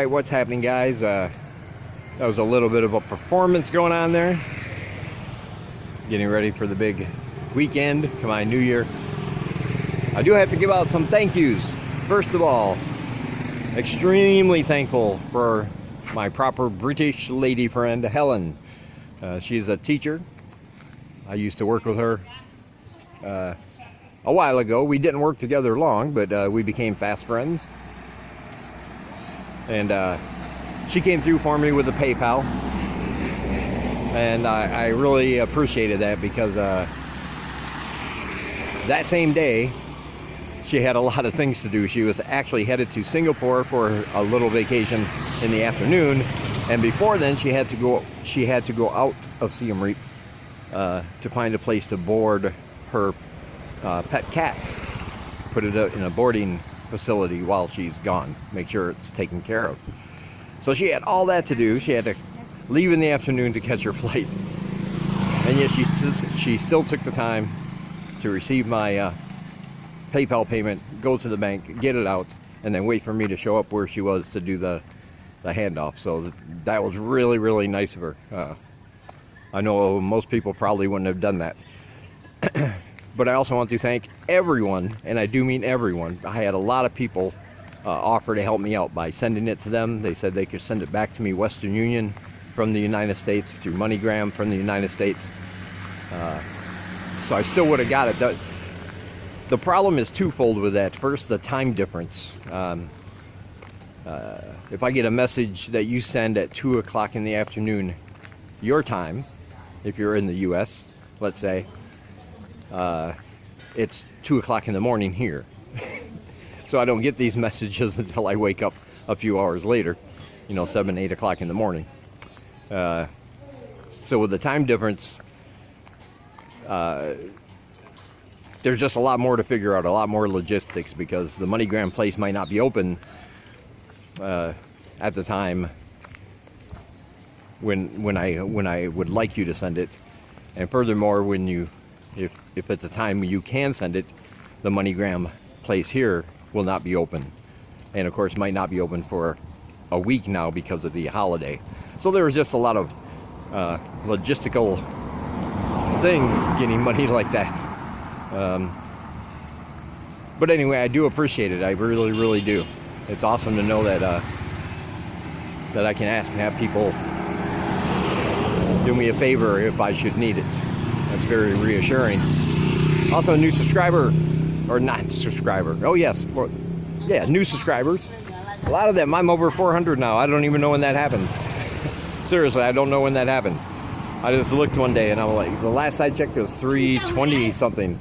Alright, what's happening, guys? That was a little bit of a performance going on there. Getting ready for the big weekend, come on, New Year. I do have to give out some thank yous. First of all, extremely thankful for my proper British lady friend, Helen. She's a teacher. I used to work with her a while ago. We didn't work together long, but we became fast friends. And she came through for me with the PayPal. And I really appreciated that because that same day, she had a lot of things to do. She was actually headed to Singapore for a little vacation in the afternoon. And before then, she had to go out of Siem Reap to find a place to board her pet cat, put it in a boarding facility while she's gone, make sure it's taken care of. So she had all that to do. She had to leave in the afternoon to catch her flight, and yet she still took the time to receive my PayPal payment, go to the bank, get it out, and then wait for me to show up where she was to do the handoff. So that was really, really nice of her. I know most people probably wouldn't have done that. But I also want to thank everyone, and I do mean everyone. I had a lot of people offer to help me out by sending it to them. They said they could send it back to me, Western Union from the United States, through MoneyGram from the United States. So I still would have got it. The problem is twofold with that. First, the time difference. If I get a message that you send at 2 o'clock in the afternoon, your time, if you're in the US, let's say, it's 2 o'clock in the morning here. So I don't get these messages until I wake up a few hours later, 7, 8 o'clock in the morning. So with the time difference, there's just a lot more to figure out, a lot more logistics, because the MoneyGram place might not be open at the time when I would like you to send it. And furthermore, if at the time you can send it, the MoneyGram place here will not be open, and of course might not be open for a week now because of the holiday. So there was just a lot of logistical things getting money like that. But anyway, I do appreciate it. I really, really do. It's awesome to know that that I can ask and have people do me a favor if I should need it. That's very reassuring. Also, a new subscriber, or not subscriber. Oh yes, new subscribers. A lot of them. I'm over 400 now. I don't even know when that happened. Seriously, I don't know when that happened. I just looked one day and I'm like, the last I checked it was 320 something.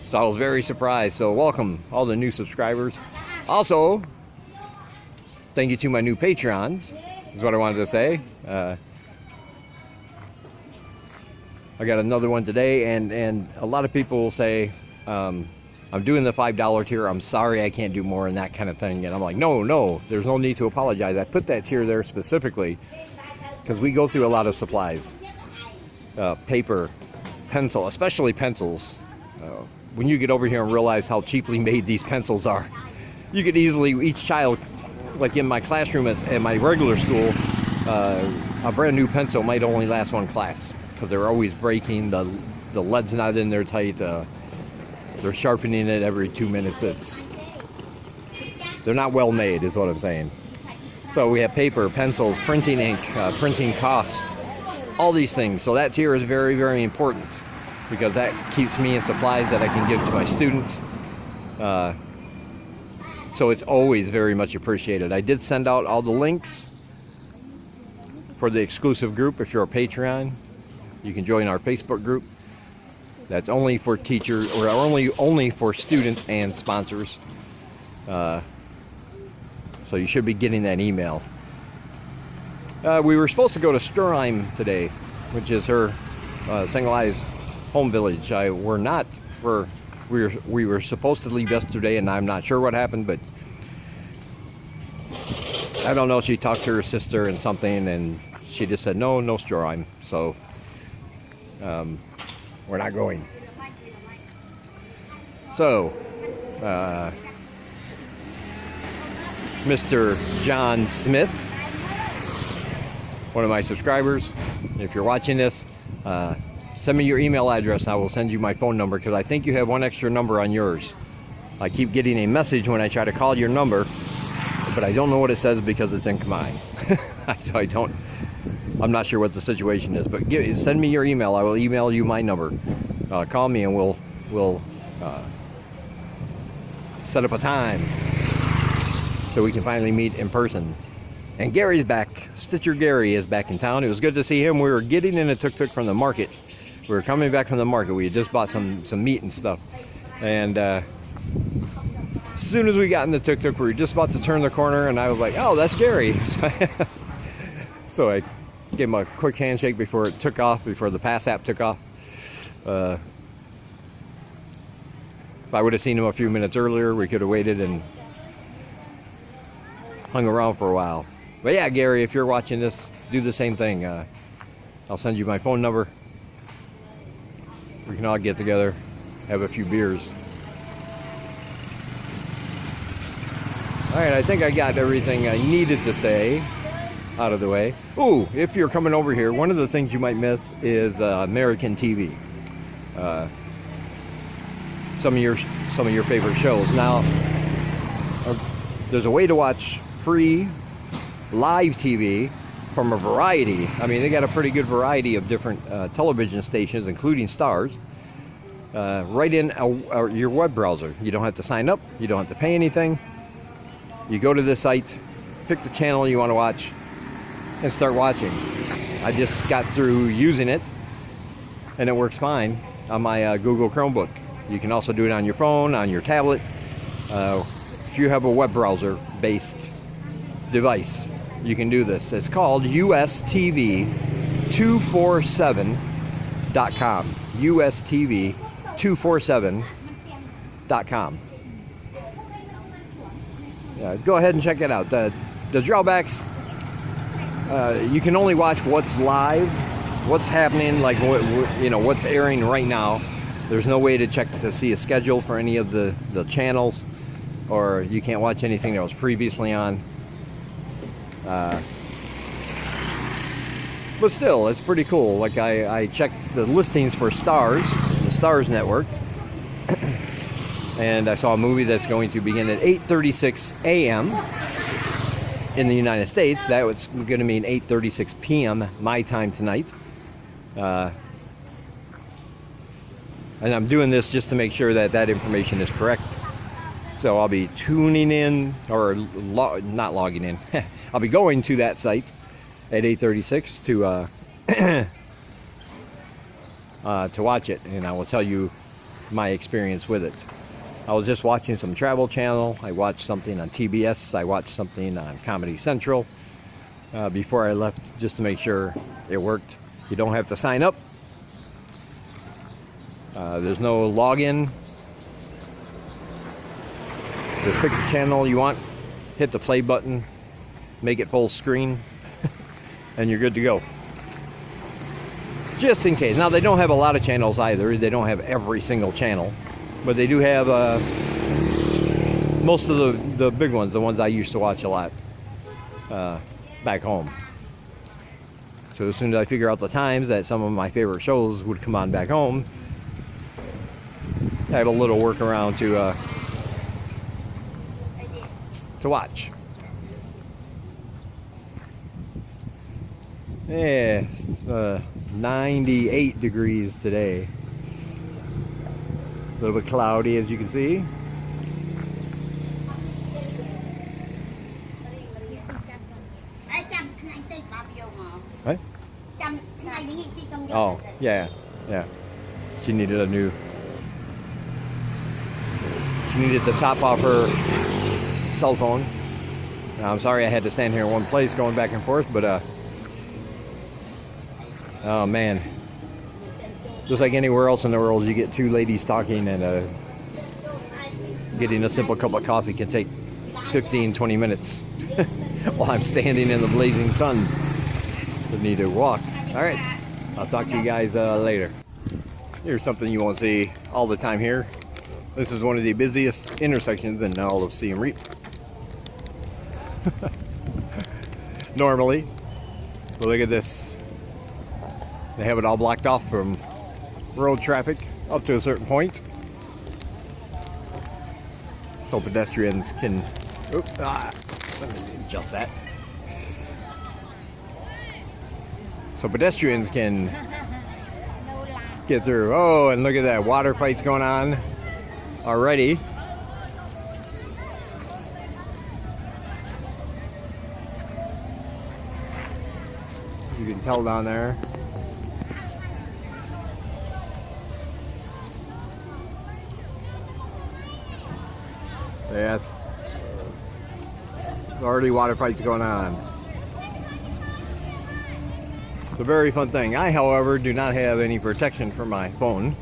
So I was very surprised. So welcome all the new subscribers. Also, thank you to my new Patreons, is what I wanted to say. I got another one today, and a lot of people will say, I'm doing the $5 tier, I'm sorry I can't do more, and that kind of thing. And I'm like, no, there's no need to apologize. I put that tier there specifically because we go through a lot of supplies. Paper, pencil, especially pencils. When you get over here and realize how cheaply made these pencils are, you could easily, each child, like in my classroom at my regular school, a brand new pencil might only last one class, because they're always breaking, the lead's not in there tight, they're sharpening it every 2 minutes. They're not well made, is what I'm saying. So we have paper, pencils, printing ink, printing costs, all these things. So that tier is very, very important, because that keeps me in supplies that I can give to my students. So it's always very much appreciated. I did send out all the links for the exclusive group. If you're a Patreon, you can join our Facebook group. That's only for teachers, or only for students and sponsors. So you should be getting that email. We were supposed to go to Sturheim today, which is her Single Eyes home village. We were supposed to leave yesterday, and I'm not sure what happened, but I don't know. She talked to her sister and something, and she just said no Sturheim. So we're not going. So Mr. John Smith, one of my subscribers. If you're watching this, send me your email address and I will send you my phone number, because I think you have one extra number on yours. I keep getting a message when I try to call your number, but I don't know what it says because it's in Khmer. So I'm not sure what the situation is, but send me your email. I will email you my number. Call me and we'll set up a time so we can finally meet in person. And Gary's back. Stitcher Gary is back in town. It was good to see him. We were getting in a tuk-tuk from the market. We were coming back from the market. We had just bought some meat and stuff. And as soon as we got in the tuk-tuk, we were just about to turn the corner, and I was like, oh, that's Gary. So I gave him a quick handshake before it took off, before the Pass app took off. If I would have seen him a few minutes earlier, we could have waited and hung around for a while. But yeah, Gary, if you're watching this, do the same thing. I'll send you my phone number. We can all get together, have a few beers. All right, I think I got everything I needed to say out of the way. Ooh, if you're coming over here, one of the things you might miss is American TV. Some of your favorite shows. Now, there's a way to watch free live TV from a variety. I mean, they got a pretty good variety of different television stations, including Stars, right in your web browser. You don't have to sign up. You don't have to pay anything. You go to this site, pick the channel you want to watch, and start watching. I just got through using it, and it works fine on my Google Chromebook. You can also do it on your phone, on your tablet. If you have a web browser based device, you can do this. It's called ustv247.com. ustv247.com. Go ahead and check it out. The drawbacks, you can only watch what's live, what's happening, like what's airing right now. There's no way to check to see a schedule for any of the channels, or you can't watch anything that was previously on. But still, it's pretty cool. Like I checked the listings for Stars, the Stars network, and I saw a movie that's going to begin at 8:36 a.m. in the United States. That was going to mean 8:36 p.m. my time tonight. And I'm doing this just to make sure that that information is correct. So I'll be tuning in, or not logging in. I'll be going to that site at 8:36 to watch it, and I will tell you my experience with it. I was just watching some Travel Channel. I watched something on TBS. I watched something on Comedy Central before I left, just to make sure it worked. You don't have to sign up. There's no login. Just pick the channel you want, hit the play button, make it full screen, and you're good to go. Just in case. Now, they don't have a lot of channels either. They don't have every single channel, but they do have most of the big ones, the ones I used to watch a lot back home. So as soon as I figure out the times that some of my favorite shows would come on back home, I have a little workaround to watch. Yeah, 98 degrees today. A little bit cloudy, as you can see. What? Oh, yeah. She needed to top off her cell phone. Now, I'm sorry I had to stand here in one place going back and forth, but oh man, just like anywhere else in the world, you get two ladies talking, and getting a simple cup of coffee can take 15-20 minutes while I'm standing in the blazing sun. I need to walk. All right, I'll talk to you guys later. Here's something you won't see all the time here. This is one of the busiest intersections in all of Siem Reap. Normally. But look at this. They have it all blocked off from road traffic up to a certain point. So pedestrians can... Oops, let me adjust that. So pedestrians can get through. Oh, and look at that. Water fights going on already. You can tell down there. Yes. Already water fights going on. It's a very fun thing. I, however, do not have any protection for my phone.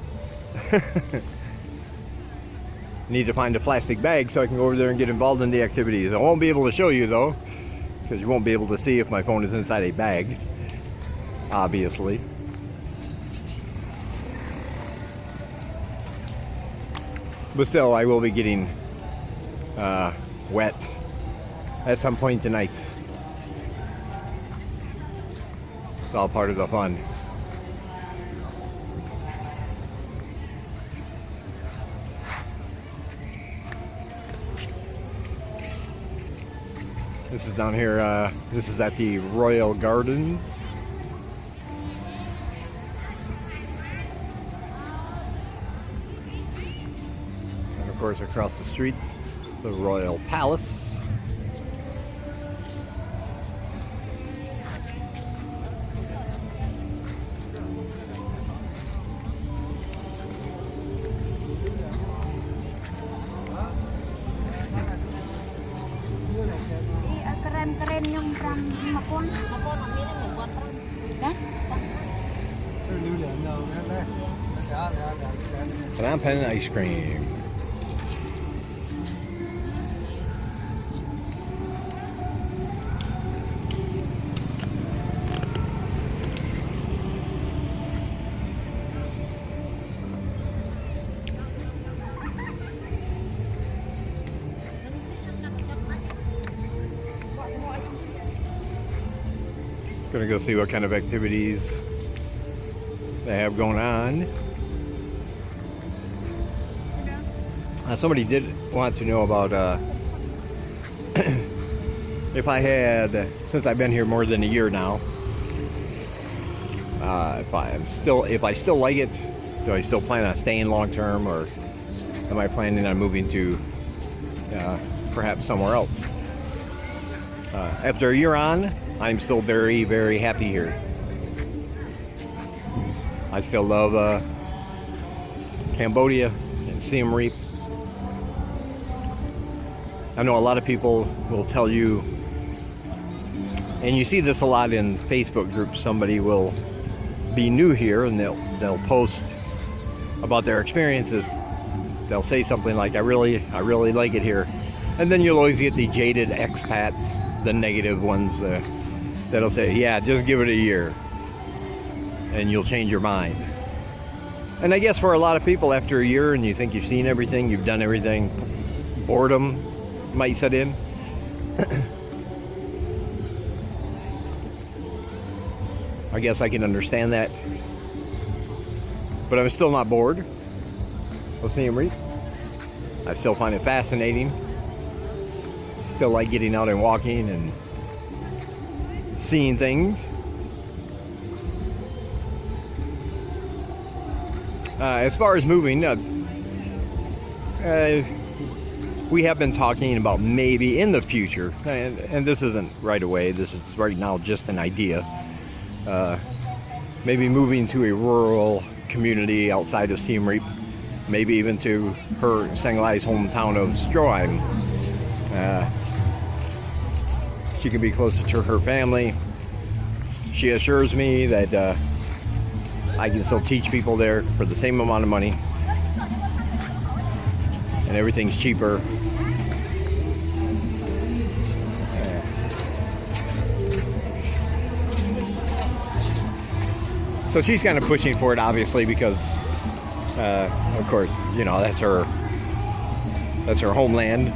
Need to find a plastic bag so I can go over there and get involved in the activities. I won't be able to show you though, because you won't be able to see if my phone is inside a bag, obviously. But still, I will be getting wet at some point tonight. It's all part of the fun. This is down here, this is at the Royal Gardens. And of course across the street, the Royal Palace. Keren yung from Mapon. Mapon ang meron ng buwan from. Pen ice cream. Gonna go see what kind of activities they have going on. Somebody did want to know about if I had, since I've been here more than a year now, if I still like it, do I still plan on staying long term, or am I planning on moving to perhaps somewhere else? After a year on, I'm still very, very happy here. I still love Cambodia and Siem Reap. I know a lot of people will tell you, and you see this a lot in Facebook groups, somebody will be new here and they'll post about their experiences. They'll say something like, I really like it here. And then you'll always get the jaded expats, the negative ones, that'll say, yeah, just give it a year and you'll change your mind. And I guess for a lot of people, after a year and you think you've seen everything, you've done everything, boredom might set in. I guess I can understand that. But I'm still not bored of Siem Reap. I still find it fascinating. Still like getting out and walking and seeing things. As far as moving, we have been talking about maybe in the future, and this isn't right away, this is right now just an idea, maybe moving to a rural community outside of Siem Reap, maybe even to her Sanglai's hometown of Stroheim. She can be closer to her family. She assures me that I can still teach people there for the same amount of money, and everything's cheaper. So she's kind of pushing for it, obviously, because of course, you know, that's her homeland,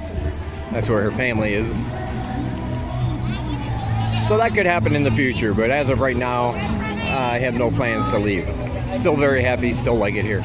that's where her family is. So that could happen in the future, but as of right now, I have no plans to leave. Still very happy, still like it here.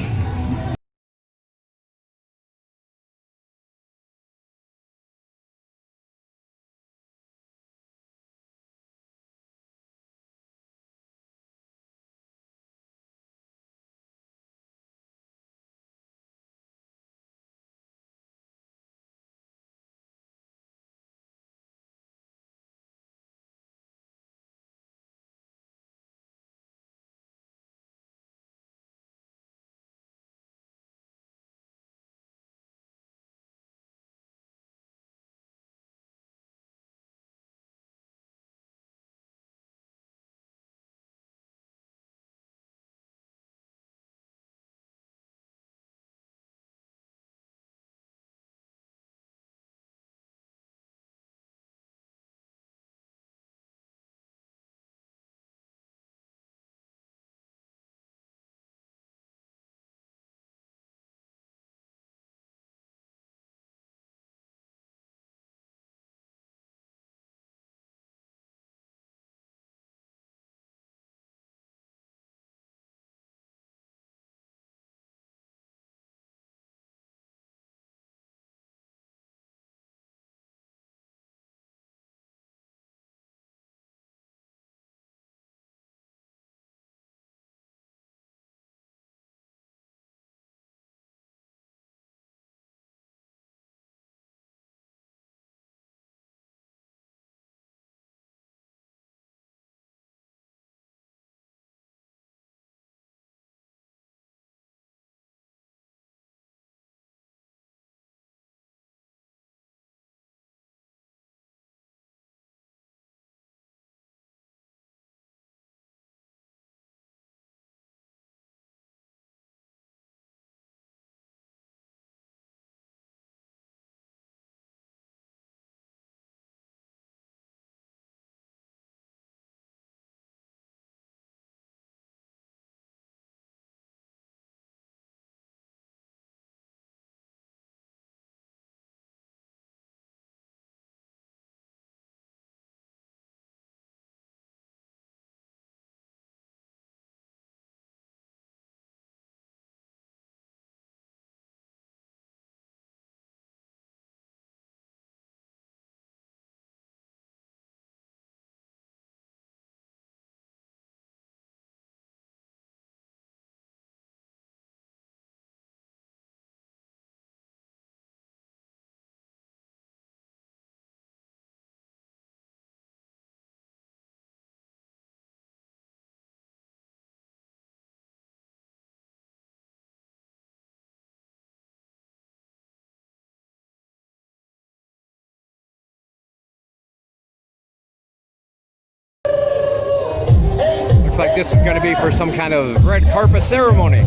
Looks like this is going to be for some kind of red carpet ceremony.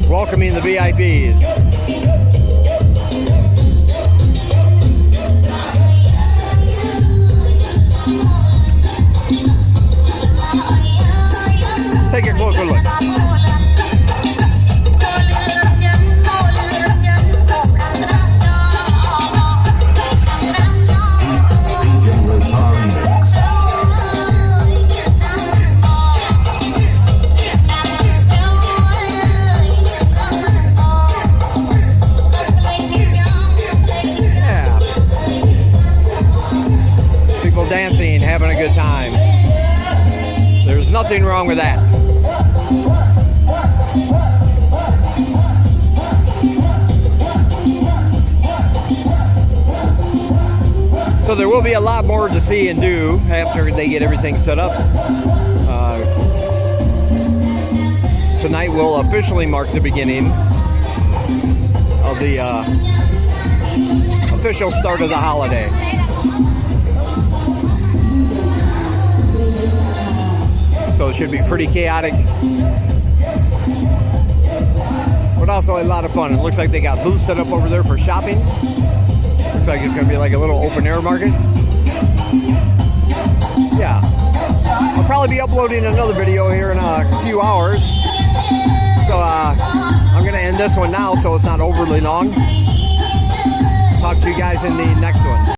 Welcoming the VIPs. Let's take a closer look. Dancing, having a good time. There's nothing wrong with that. So there will be a lot more to see and do after they get everything set up. Tonight will officially mark the beginning of the official start of the holiday. So it should be pretty chaotic, but also a lot of fun. It looks like they got booths set up over there for shopping. Looks like it's going to be like a little open air market. Yeah, I'll probably be uploading another video here in a few hours. So I'm going to end this one now so it's not overly long. Talk to you guys in the next one.